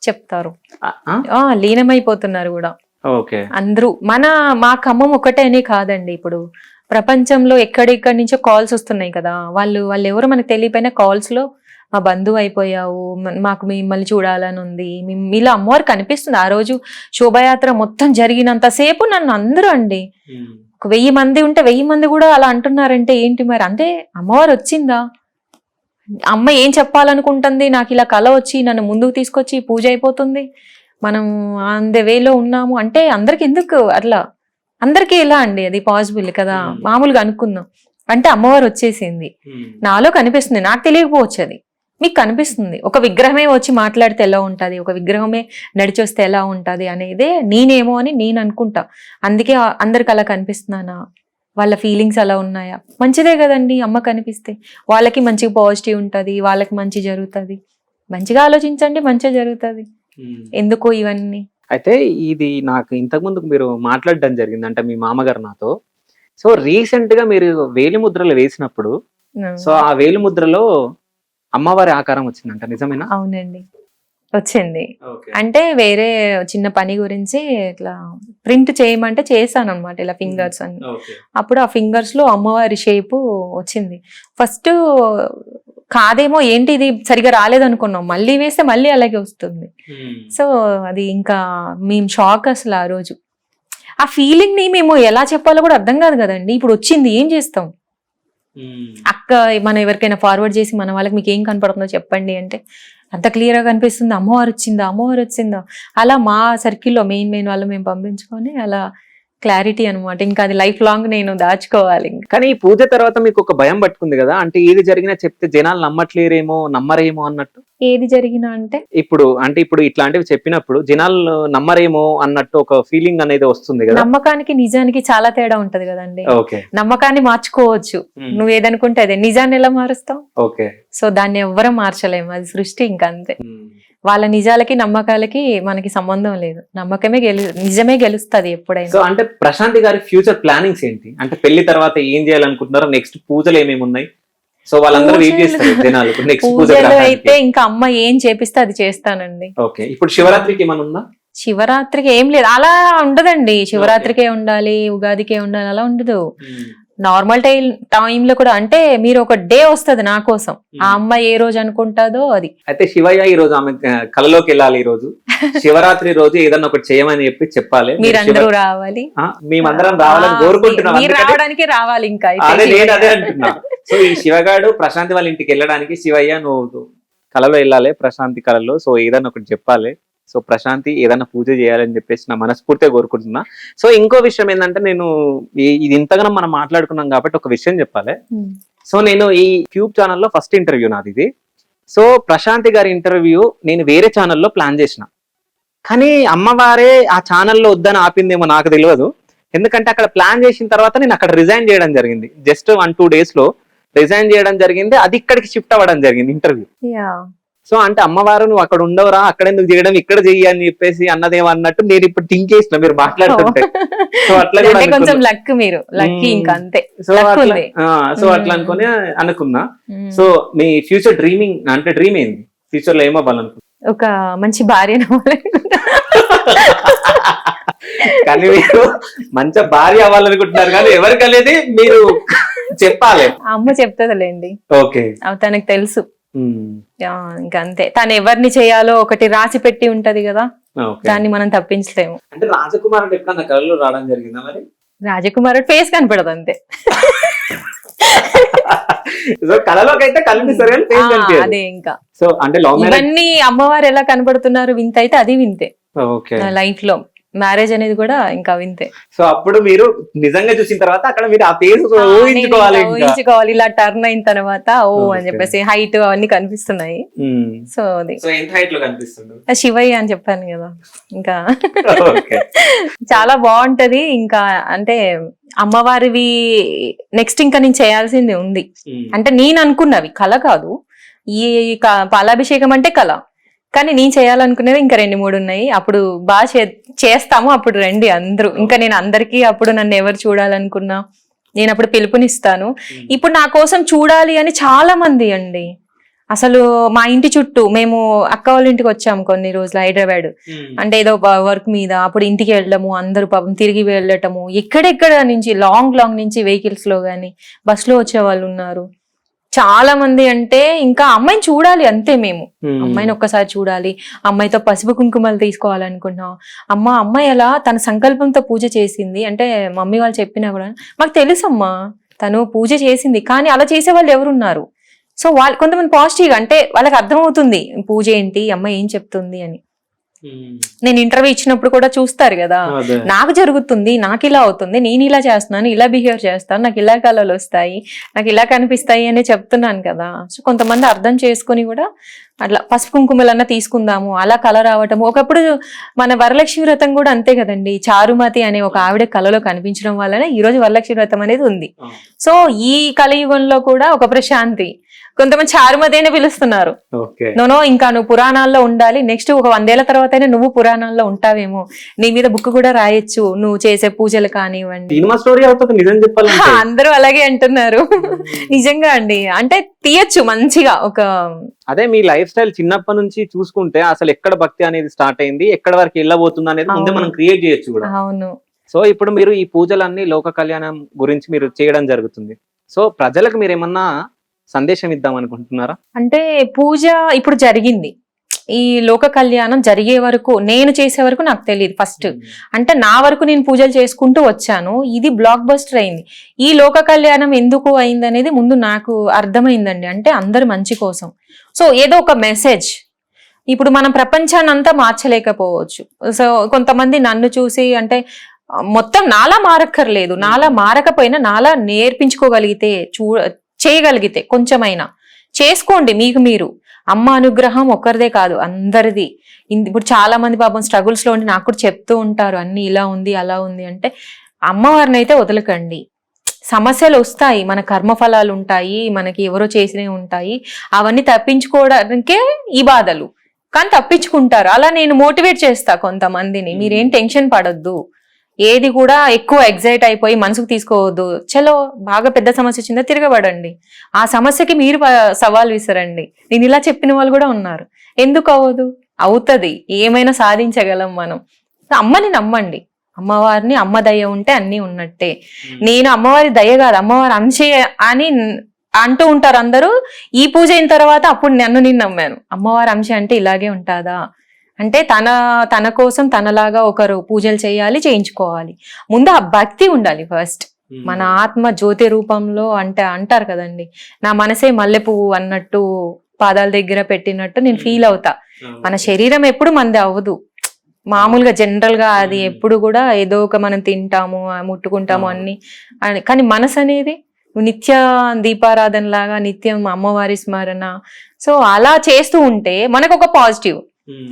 చెప్తారు. లీనమైపోతున్నారు కూడా అందరూ. మా ఖమ్మం ఒకటేనే కాదండి, ఇప్పుడు ప్రపంచంలో ఎక్కడెక్కడి నుంచో కాల్స్ వస్తున్నాయి కదా, వాళ్ళు ఎవరో మనకు తెలియపోయినా కాల్స్ లో మా బంధువు అయిపోయావు, మాకు మిమ్మల్ని చూడాలని ఉంది, మీలో అమ్మవారు కనిపిస్తుంది. ఆ రోజు శోభాయాత్ర మొత్తం జరిగినంతసేపు నన్ను అందరూ అండి, 1000 మంది ఉంటే 1000 మంది కూడా అలా అంటున్నారంటే ఏంటి మరి, అంటే అమ్మవారు వచ్చిందా, అమ్మ ఏం చెప్పాలనుకుంటుంది, నాకు ఇలా కళ వచ్చి నన్ను ముందుకు తీసుకొచ్చి పూజ అయిపోతుంది, మనం ఆన్ ద వేలో ఉన్నాము అంటే అందరికి ఎందుకు అట్లా, అందరికీ ఎలా అండి అది పాసిబుల్ కదా, మామూలుగా అనుకుందాం అంటే అమ్మవారు వచ్చేసింది, నాలో కనిపిస్తుంది, నాకు తెలియకపోవచ్చు, అది మీకు కనిపిస్తుంది. ఒక విగ్రహమే వచ్చి మాట్లాడితే ఎలా ఉంటది, ఒక విగ్రహమే నడిచి వస్తే ఎలా ఉంటది అనేదే నేనేమో అని నేను అనుకుంటా. అందుకే అందరికి అలా కనిపిస్తున్నానా, వాళ్ళ ఫీలింగ్స్ అలా ఉన్నాయా, మంచిదే కదండి అమ్మ కనిపిస్తే, వాళ్ళకి మంచిగా పాజిటివ్ ఉంటది, వాళ్ళకి మంచి జరుగుతుంది, మంచిగా ఆలోచించండి మంచిగా జరుగుతుంది, ఎందుకో ఇవన్నీ. అయితే ఇది నాకు ఇంతకు ముందు మీరు మాట్లాడడం జరిగింది అంటే మీ మామగారు నాతో. సో రీసెంట్ గా మీరు వేలి ముద్రలు వేసినప్పుడు సో ఆ వేలి ముద్రలో అమ్మవారి ఆకారం వచ్చిందంట, నిజమేనా? అవునండి వచ్చింది. అంటే వేరే చిన్న పని గురించి ఇట్లా ప్రింట్ చేయమంటే చేశాను అనమాట, ఇలా ఫింగర్స్ అని. అప్పుడు ఆ ఫింగర్స్ లో అమ్మవారి షేపు వచ్చింది. ఫస్ట్ కాదేమో ఏంటి ఇది సరిగా రాలేదనుకున్నాం, మళ్ళీ వేస్తే మళ్ళీ అలాగే వస్తుంది. సో అది ఇంకా మేము షాక్ అసలు. ఆ రోజు ఆ ఫీలింగ్ ని మేము ఎలా చెప్పాలో కూడా అర్థం కాదు కదండి. ఇప్పుడు వచ్చింది ఏం చేస్తాం, అక్క మనం ఎవరికైనా ఫార్వర్డ్ చేసి మన వాళ్ళకి మీకు ఏం కనపడుతుందో చెప్పండి అంటే అంత క్లియర్ గా కనిపిస్తుంది, అమ్మవారు వచ్చిందా అమ్మవారు వచ్చిందా, అలా మా సర్కిల్లో మెయిన్ వాళ్ళు మేము పంపించుకొని అలా క్లారిటీ అనమాట. ఇంకా అది లైఫ్ లాంగ్ నేను దాచుకోవాలి. కానీ ఈ పూజ తర్వాత మీకు ఒక భయం పట్టుకుంది కదా, అంటే ఏది జరిగినా చెప్తే జనాలు నమ్మరేమో అన్నట్టు. ఏది జరిగినా అంటే ఇప్పుడు ఇట్లాంటివి చెప్పినప్పుడు జనాలు నమ్మరేమో అన్నట్టు ఒక ఫీలింగ్ అనేది వస్తుంది కదా. నమ్మకానికి నిజానికి చాలా తేడా ఉంటది కదండి. నమ్మకాన్ని మార్చుకోవచ్చు, నువ్వు ఏదనుకుంటే అదే, నిజాన్ని ఎలా మారుస్తావు? సో దాన్ని ఎవ్వరూ మార్చలేము, అది సృష్టి ఇంకా అంతే. వాళ్ళ నిజాలకి నమ్మకాలకి మనకి సంబంధం లేదు, నమ్మకమే నిజమే గెలుస్తుంది ఎప్పుడైనా. సో అంటే ప్రశాంతి గారి ఫ్యూచర్ ప్లానింగ్స్ ఏంటి, అంటే పెళ్లి తర్వాత ఏం చేయాలనుకుంటున్నారు, నెక్స్ట్ పూజలు ఏమేమి ఉన్నాయి? సో వాళ్ళందరూ వెయిట్ చేస్తారు జనాలు నెక్స్ట్ పూజలు అయితే ఇంకా అమ్మ ఏం చేపిస్తే అది చేస్తానండి. ఇప్పుడు శివరాత్రికి ఏమైనా ఉందా? శివరాత్రికి ఏం లేదు, అలా ఉండదండి. శివరాత్రికే ఉండాలి, ఉగాదికే ఉండాలి అలా ఉండదు. నార్మల్ టైంలో కూడా, అంటే మీరు ఒక డే వస్తుంది నా కోసం, ఆ అమ్మ ఏ రోజు అనుకుంటాదో అది. అయితే శివయ్య ఈ రోజు ఆమె కళలోకి వెళ్ళాలి, ఈ రోజు శివరాత్రి రోజు ఏదన్నా ఒకటి చేయమని చెప్పాలి, మీరందరూ రావాలి, మేమందరం రావాలని కోరుకుంటున్నాం. మీరు రావడానికి రావాలి ఇంకా. అదే అంటున్నా. సో ఈ శివగాడు ప్రశాంతి వాళ్ళ ఇంటికి వెళ్ళడానికి, శివయ్య నువ్వు కళలో వెళ్ళాలి ప్రశాంతి కళలో, సో ఏదన్నా ఒకటి చెప్పాలి, సో ప్రశాంతి ఏదైనా పూజ చేయాలని చెప్పేసి నా మనస్ఫూర్తిగా కోరుకుంటున్నా. సో ఇంకో విషయం ఏంటంటే, నేను ఇది ఇంతగానో మనం మాట్లాడుకున్నాం కాబట్టి ఒక విషయం చెప్పాలి. సో నేను ఈ ట్యూబ్ ఛానల్లో ఫస్ట్ ఇంటర్వ్యూ నాది ఇది. సో ప్రశాంతి గారి ఇంటర్వ్యూ నేను వేరే ఛానల్లో ప్లాన్ చేసిన, కానీ అమ్మవారే ఆ ఛానల్లో వద్దని ఆపిందేమో నాకు తెలియదు. ఎందుకంటే అక్కడ ప్లాన్ చేసిన తర్వాత నేను అక్కడ రిజైన్ చేయడం జరిగింది, జస్ట్ 1-2 days లో రిజైన్ చేయడం జరిగింది, అది ఇక్కడికి షిఫ్ట్ అవ్వడం జరిగింది ఇంటర్వ్యూ. సో అంటే అమ్మవారు నువ్వు అక్కడ ఉండవురా, అక్కడ ఎందుకు చేయడం, ఇక్కడ చెయ్యి అని చెప్పేసి అన్నదేమో అన్నట్టు నేను ఇప్పుడు థింక్ చేసిన మీరు మాట్లాడుతుంటే. సో అట్లా కొంచెం లక్, మీరు లక్కీ ఇంకా అంతే. సో అట్లా అనుకుని అనుకున్నా. సో మీ ఫ్యూచర్ డ్రీమ్ ఏంది, ఫ్యూచర్ లో ఏమవ్వాలనుకుంటున్నా? ఒక మంచి భార్య. కానీ మీరు మంచి భార్య అవ్వాలనుకుంటున్నారు, కానీ ఎవరికి అనేది మీరు చెప్పాలి. అమ్మ చెప్తుందిలేండి, తనకు తెలుసు ఇంకా అంతే. తను ఎవరిని చేయాలో ఒకటి రాసి పెట్టి ఉంటది కదా, దాన్ని మనం తప్పించలేము. అంటే రాజకుమారుడు ఎప్పుడన్నా కళలో రావడం జరిగిందా మరి? రాజకుమారుడు ఫేస్ కనపడదు అంతే. కళలోకి అయితే కనిపిస్తారు, అదే ఇంకా. సో అంటే ఇవన్నీ అమ్మవారు ఎలా కనపడుతున్నారు వింత అయితే అది వింతే లైఫ్ లో. మ్యారేజ్ అనేది కూడా ఇంకా వింతే. సో అప్పుడు మీరు నిజంగా చూసిన తర్వాత అక్కడ మీరు ఆ ఫేస్ ఊహించుకోవాలి, ఇలా టర్న్ అయిన తర్వాత అని చెప్పేసి హైట్ అవన్నీ కనిపిస్తున్నాయి. సో అది శివయ్య అని చెప్పాను కదా, ఇంకా చాలా బాగుంటది. ఇంకా అంటే అమ్మవారివి నెక్స్ట్ ఇంకా నేను చేయాల్సింది ఉంది, అంటే నేను అనుకున్నవి, కళ కాదు. ఈ పాలాభిషేకం అంటే కళ, కానీ నేను చేయాలనుకునేవి ఇంకా 2-3 ఉన్నాయి. అప్పుడు బాగా చేస్తాము, అప్పుడు రండి అందరూ. ఇంకా నేను అందరికీ అప్పుడు నన్ను ఎవరు చూడాలనుకున్నా నేను అప్పుడు పిలుపునిస్తాను. ఇప్పుడు నా కోసం చూడాలి అని చాలా మంది అండి, అసలు మా ఇంటి చుట్టూ మేము అక్క వాళ్ళ ఇంటికి వచ్చాము కొన్ని రోజులు హైదరాబాద్, అంటే ఏదో వర్క్ మీద, అప్పుడు ఇంటికి వెళ్ళడము, అందరూ పాపం తిరిగి వెళ్ళటము, ఎక్కడెక్కడ నుంచి లాంగ్ నుంచి వెహికల్స్ లో గానీ బస్ లో వచ్చే వాళ్ళు ఉన్నారు చాలా మంది. అంటే ఇంకా అమ్మాయిని చూడాలి అంతే, మేము అమ్మాయిని ఒక్కసారి చూడాలి, అమ్మాయితో పసుపు కుంకుమలు తీసుకోవాలనుకున్నాం. అమ్మాయి అలా తన సంకల్పంతో పూజ చేసింది అంటే మమ్మీ వాళ్ళు చెప్పినా కూడా మాకు తెలుసమ్మా తను పూజ చేసింది, కానీ అలా చేసే వాళ్ళు ఎవరున్నారు. సో వాళ్ళు కొంతమంది పాజిటివ్గా, అంటే వాళ్ళకి అర్థమవుతుంది పూజ ఏంటి, అమ్మాయి ఏం చెప్తుంది అని. నేను ఇంటర్వ్యూ ఇచ్చినప్పుడు కూడా చూస్తారు కదా, నాకు జరుగుతుంది, నాకు ఇలా అవుతుంది, నేను ఇలా చేస్తున్నాను, ఇలా బిహేవ్ చేస్తాను, నాకు ఇలా కళలు వస్తాయి, నాకు ఇలా కనిపిస్తాయి అని చెప్తున్నాను కదా. సో కొంతమంది అర్థం చేసుకుని కూడా అట్లా పసుపు కుంకుమలన్నా తీసుకుందాము, అలా కళ రావటము. ఒకప్పుడు మన వరలక్ష్మి వ్రతం కూడా అంతే కదండి, చారుమతి అనే ఒక ఆవిడ కళలో కనిపించడం వల్లనే ఈ రోజు వరలక్ష్మి వ్రతం అనేది ఉంది. సో ఈ కలియుగంలో కూడా ఒక ప్రశాంతి, కొంతమంది చారుమతి అని పిలుస్తున్నారు. నోనో ఇంకా నువ్వు పురాణాల్లో ఉండాలి, నెక్స్ట్ ఒక 100 ఏళ్ల తర్వాత నువ్వు పురాణాల్లో ఉంటావేమో, నీ మీద బుక్ కూడా రాయొచ్చు, నువ్వు చేసే పూజలు కానివ్వండి. అందరూ అలాగే అంటున్నారు. నిజంగా అండి, అంటే తీయచ్చు మంచిగా ఒక. అదే మీ లైఫ్ స్టైల్ చిన్నప్పటి నుంచి చూసుకుంటే అసలు ఎక్కడ భక్తి అనేది స్టార్ట్ అయింది, ఎక్కడ వరకు వెళ్ళబోతుంది అనేది ముందే మనం క్రియేట్ చేయొచ్చు కూడా. అవును. సో ఇప్పుడు మీరు ఈ పూజలన్నీ లోక కళ్యాణం గురించి మీరు చేయడం జరుగుతుంది. సో ప్రజలకు మీరు ఏమన్నా సందేశం ఇద్దాం అనుకుంటున్నారా? అంటే పూజ ఇప్పుడు జరిగింది, ఈ లోక కళ్యాణం జరిగే వరకు, నేను చేసే వరకు నాకు తెలియదు ఫస్ట్. అంటే నా వరకు నేను పూజలు చేసుకుంటూ వచ్చాను, ఇది బ్లాక్ బస్టర్ అయింది. ఈ లోక కళ్యాణం ఎందుకు అయింది అనేది ముందు నాకు అర్థమైందండి, అంటే అందరి మంచి కోసం. సో ఏదో ఒక మెసేజ్, ఇప్పుడు మనం ప్రపంచాన్ని అంతా మార్చలేకపోవచ్చు. సో కొంతమంది నన్ను చూసి అంటే మొత్తం నాలా మారక్కర్లేదు, నాలా మారకపోయినా నాలా నేర్పించుకోగలిగితే, చేయగలిగితే కొంచెమైనా చేసుకోండి. మీకు మీరు అమ్మ అనుగ్రహం ఒక్కరిదే కాదు, అందరిది. ఇప్పుడు చాలా మంది పాపం స్ట్రగుల్స్ లో ఉండి నాకు కూడా చెప్తూ ఉంటారు, అన్ని ఇలా ఉంది అలా ఉంది అంటే. అమ్మవారిని అయితే వదలకండి, సమస్యలు వస్తాయి, మన కర్మఫలాలు ఉంటాయి, మనకి ఎవరో చేసినవి ఉంటాయి, అవన్నీ తప్పించుకోవడానికే ఈ బాధలు, కానీ తప్పించుకుంటారు. అలా నేను మోటివేట్ చేస్తా కొంతమందిని, మీరేం టెన్షన్ పడొద్దు, ఏది కూడా ఎక్కువ ఎగ్జైట్ అయిపోయి మనసుకు తీసుకోవద్దు, చలో బాగా పెద్ద సమస్య వచ్చిందా తిరగబడండి, ఆ సమస్యకి మీరు సవాల్ విసరండి. నేను ఇలా చెప్పిన వాళ్ళు కూడా ఉన్నారు. ఎందుకు అవ్వదు, అవుతుంది, ఏమైనా సాధించగలం మనం. అమ్మని నమ్మండి, అమ్మవారిని, అమ్మ దయ ఉంటే అన్ని ఉన్నట్టే. నేను అమ్మవారి దయ కాదు, అమ్మవారి అంశే అని అంటూ ఉంటారు అందరూ. ఈ పూజ అయిన తర్వాత అప్పుడు నేను నమ్మాను, అమ్మవారి అంశ అంటే ఇలాగే ఉంటాదా, అంటే తన కోసం తనలాగా ఒకరు పూజలు చేయాలి, చేయించుకోవాలి. ముందు ఆ భక్తి ఉండాలి ఫస్ట్, మన ఆత్మ జ్యోతి రూపంలో. అంటే అంటారు కదండి, నా మనసే మల్లె పువ్వు అన్నట్టు పాదాల దగ్గర పెట్టినట్టు నేను ఫీల్ అవుతా. మన శరీరం ఎప్పుడు మనది అవ్వదు మామూలుగా, జనరల్ గా అది ఎప్పుడు కూడా ఏదో ఒక మనం తింటాము, ముట్టుకుంటాము అన్ని, కానీ మనసు అనేది నిత్య దీపారాధన లాగా, నిత్యం అమ్మవారి స్మరణ. సో అలా చేస్తూ ఉంటే మనకు ఒక పాజిటివ్,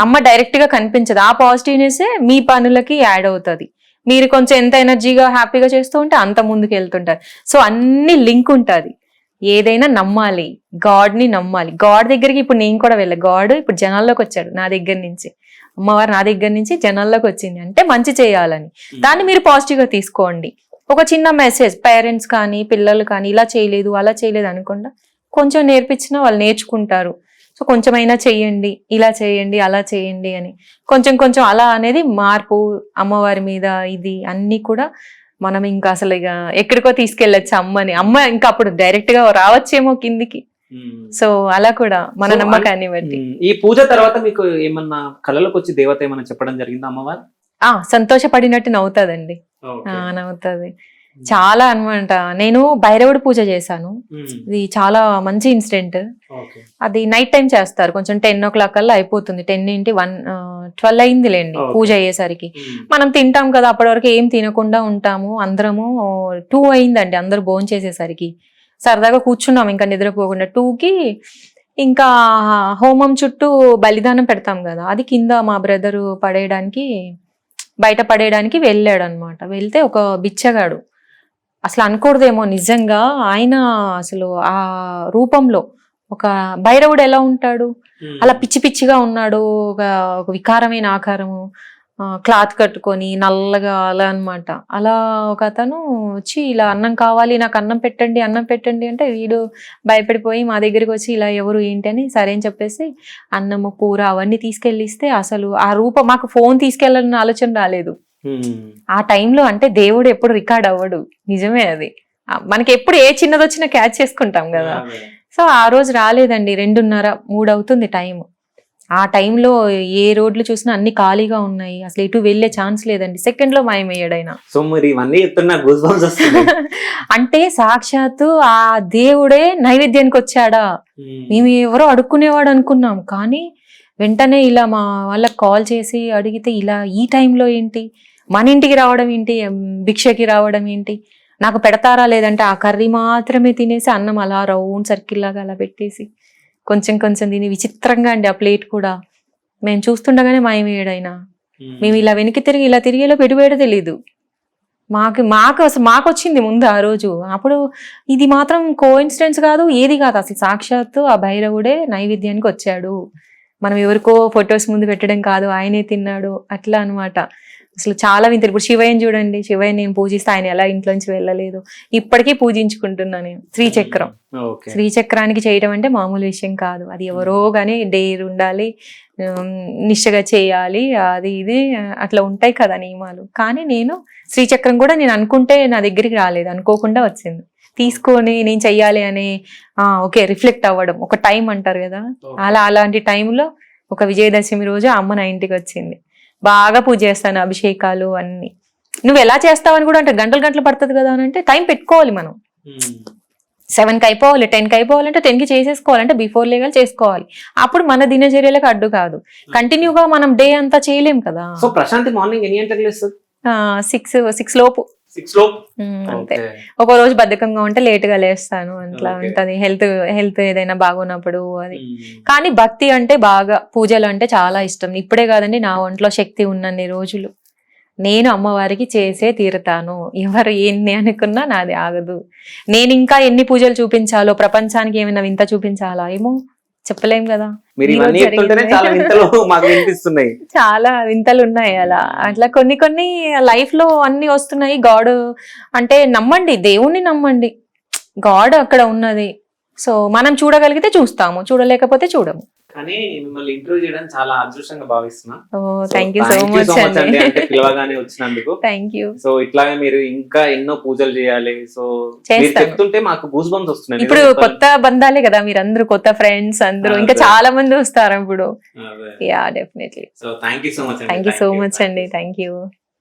అమ్మ డైరెక్ట్ గా కనిపించదు, ఆ పాజిటివ్నెస్ మీ పనులకి యాడ్ అవుతుంది. మీరు కొంచెం ఎంత ఎనర్జీగా హ్యాపీగా చేస్తూ ఉంటే అంత ముందుకు వెళ్తుంటారు. సో అన్ని లింక్ ఉంటుంది, ఏదైనా నమ్మాలి, గాడ్ ని నమ్మాలి. గాడ్ దగ్గరికి ఇప్పుడు నేను కూడా వెళ్ళా, గాడ్ ఇప్పుడు జనాల్లోకి వచ్చాడు నా దగ్గర నుంచి, అమ్మవారు నా దగ్గర నుంచి జనాల్లోకి వచ్చింది అంటే మంచి చేయాలని. దాన్ని మీరు పాజిటివ్ గా తీసుకోండి. ఒక చిన్న మెసేజ్, పేరెంట్స్ కానీ పిల్లలు కానీ ఇలా చేయలేదు అలా చేయలేదు అనకుండా కొంచెం నేర్పించినా వాళ్ళు నేర్చుకుంటారు. సో కొంచెమైనా చెయ్యండి, ఇలా చేయండి అలా చేయండి అని కొంచెం అలా అనేది మార్పు. అమ్మవారి మీద ఇది అన్ని కూడా మనం ఇంకా అసలు ఇక ఎక్కడికో తీసుకెళ్ళచ్చు అమ్మని. అమ్మ ఇంకా అప్పుడు డైరెక్ట్ గా రావచ్చేమో కిందికి. సో అలా కూడా మన నమ్మకాన్ని బట్టి. ఈ పూజ తర్వాత మీకు ఏమన్నా కళలోకి వచ్చి దేవత ఏమన్నా చెప్పడం జరిగిందా అమ్మవారు? సంతోషపడినట్టు నవ్వుతాదండి, నవ్వుతుంది చాలా అనమాట. నేను భైరవుడి పూజ చేశాను, ఇది చాలా మంచి ఇన్సిడెంట్. అది నైట్ టైం చేస్తారు, కొంచెం 10 o'clock కల్లా అయిపోతుంది, 10 నుండి 12 అయింది లేండి పూజ అయ్యేసరికి. మనం తింటాం కదా, అప్పటి వరకు ఏం తినకుండా ఉంటాము అందరము. 2 అయిందండి అందరు భోజనం చేసేసరికి, సరదాగా కూర్చున్నాం ఇంకా నిద్రపోకుండా. 2కి ఇంకా హోమం చుట్టూ బలిదానం పెడతాం కదా, అది కింద మా బ్రదరు పడేయడానికి, బయట పడేయడానికి వెళ్ళాడు అనమాట. వెళ్తే ఒక బిచ్చగాడు, అసలు అనకూడదేమో నిజంగా, ఆయన అసలు ఆ రూపంలో ఒక భైరవుడు ఎలా ఉంటాడు అలా పిచ్చి పిచ్చిగా ఉన్నాడు, ఒక వికారమైన ఆకారము. క్లాత్ కట్టుకొని నల్లగా అలా అన్నమాట. అలా ఒక అతను వచ్చి ఇలా అన్నం కావాలి, నాకు అన్నం పెట్టండి అంటే వీడు భయపడిపోయి మా దగ్గరికి వచ్చి ఇలా ఎవరు ఏంటి అని సరే అని చెప్పేసి అన్నము కూర అవన్నీ తీసుకెళ్ళిస్తే అసలు ఆ రూపం మాకు ఫోన్ తీసుకెళ్ళాలన్న ఆలోచన రాలేదు ఆ టైంలో. అంటే దేవుడు ఎప్పుడు రికార్డ్ అవ్వడు, నిజమే అది. మనకి ఎప్పుడు ఏ చిన్నది వచ్చినా క్యాచ్ చేసుకుంటాం కదా. సో ఆ రోజు రాలేదండి. 2:30, 3 అవుతుంది టైం. ఆ టైంలో ఏ రోడ్లు చూసినా అన్ని ఖాళీగా ఉన్నాయి, అసలు ఎటు వెళ్లే ఛాన్స్ లేదండి. సెకండ్ లో మాయమయ్యాడైనా. సో మరి ఇవన్నీ చెప్తున్నా గూస్ బంప్స్ వస్తున్నాయి. అంటే సాక్షాత్తు ఆ దేవుడే నైవేద్యానికి వచ్చాడా, మేము ఎవరో అడుక్కునేవాడు అనుకున్నాం. కానీ వెంటనే ఇలా మా వాళ్ళకి కాల్ చేసి అడిగితే ఇలా ఈ టైంలో ఏంటి, మన ఇంటికి రావడం ఏంటి, భిక్షకి రావడం ఏంటి, నాకు పెడతారా లేదంటే ఆ కర్రీ మాత్రమే తినేసి అన్నం అలా రౌండ్ సర్కిల్ లాగా అలా పెట్టేసి కొంచెం కొంచెం తిని విచిత్రంగా అండి. ఆ ప్లేట్ కూడా మేము చూస్తుండగానే మాయమేయడైనా. మేము ఇలా వెనక్కి తిరిగి ఇలా తిరిగేలో పెట్టుబడి తెలీదు మాకు అసలు మాకు వచ్చింది ముందు ఆ రోజు. అప్పుడు ఇది మాత్రం కోఇన్సిడెన్స్ కాదు, ఏది కాదు, అసలు సాక్షాత్తు ఆ భైరవుడే నైవేద్యానికి వచ్చాడు. మనం ఎవరికో ఫొటోస్ ముందు పెట్టడం కాదు, ఆయనే తిన్నాడు అట్లా అనమాట. అసలు చాలా వింతలు. ఇప్పుడు శివయ్యని చూడండి, శివయ్య నేను పూజిస్తే ఆయన ఎలా ఇంట్లోంచి వెళ్ళలేదు, ఇప్పటికీ పూజించుకుంటున్నా నేను. శ్రీచక్రం, శ్రీచక్రానికి చేయడం అంటే మామూలు విషయం కాదు. అది ఎవరో గానీ డేర్ ఉండాలి, నిష్టగా చేయాలి, అది ఇది అట్లా ఉంటాయి కదా నియమాలు. కానీ నేను శ్రీచక్రం కూడా నేను అనుకుంటే నా దగ్గరికి రాలేదు, అనుకోకుండా వచ్చింది. తీసుకొని నేను చెయ్యాలి అని ఓకే రిఫ్లెక్ట్ అవ్వడం, ఒక టైం అంటారు కదా, అలాంటి టైంలో ఒక విజయదశమి రోజు అమ్మ నా ఇంటికి వచ్చింది. బాగా పూజ చేస్తాను, అభిషేకాలు అన్ని. నువ్వు ఎలా చేస్తావని కూడా అంటే గంటలు పడుతుంది కదా అని అంటే టైం పెట్టుకోవాలి మనం. 7కి అయిపోవాలి, 10కి అయిపోవాలంటే 10కి చేసేసుకోవాలంటే బిఫోర్ లేగాలి చేసుకోవాలి. అప్పుడు మన దినచర్యలకు అడ్డు కాదు. కంటిన్యూగా మనం డే అంతా చేయలేం కదా. సో ప్రశాంతి మార్నింగ్ ఎన్ని గంటలకు లేస్తుంది? 6 లోపు. అంతే. ఒక రోజు బద్ధకంగా ఉంటే లేట్ గా లేస్తాను, అట్లా ఉంటది. హెల్త్ ఏదైనా బాగున్నప్పుడు అది. కానీ భక్తి అంటే బాగా, పూజలు అంటే చాలా ఇష్టం. ఇప్పుడే కాదండి, నా ఒంట్లో శక్తి ఉన్నన్ని రోజులు నేను అమ్మవారికి చేసే తీరుతాను. ఎవరు ఎన్ని అనుకున్నా నాది ఆగదు. నేను ఇంకా ఎన్ని పూజలు చూపించాలో, ప్రపంచానికి ఏమైనా వింత చూపించాలా ఏమో చెప్పలేం కదా. చాలా వింతలు ఉన్నాయి అలా. అట్లా కొన్ని లైఫ్ లో అన్ని వస్తున్నాయి. గాడ్ అంటే నమ్మండి, దేవుణ్ణి నమ్మండి, గాడ్ అక్కడ ఉన్నది. సో మనం చూడగలిగితే చూస్తాము, చూడలేకపోతే చూడము. కానీ మిమ్మల్ని ఇంటర్వ్యూ చేయడం చాలా అదృష్టంగా భావిస్తున్నా. థ్యాంక్ యూ సో మచ్ అండి, అంటే పిలవగానే వచ్చినందుకు. Thank you. సో ఇట్లాగే మీరు ఇంకా ఎన్నో పూజలు చేయాలి. సో మీరు చెప్తుంటే మాకు గూస్ బంప్స్ వస్తున్నాయి. ఇప్పుడు కొత్త బంధాలే కదా మీరందరూ, కొత్త ఫ్రెండ్స్ అందరూ, ఇంకా చాలా మంది వస్తారు ఇప్పుడు. Yeah definitely. So thank you so much. Thank you so much అండి, థ్యాంక్ యూ.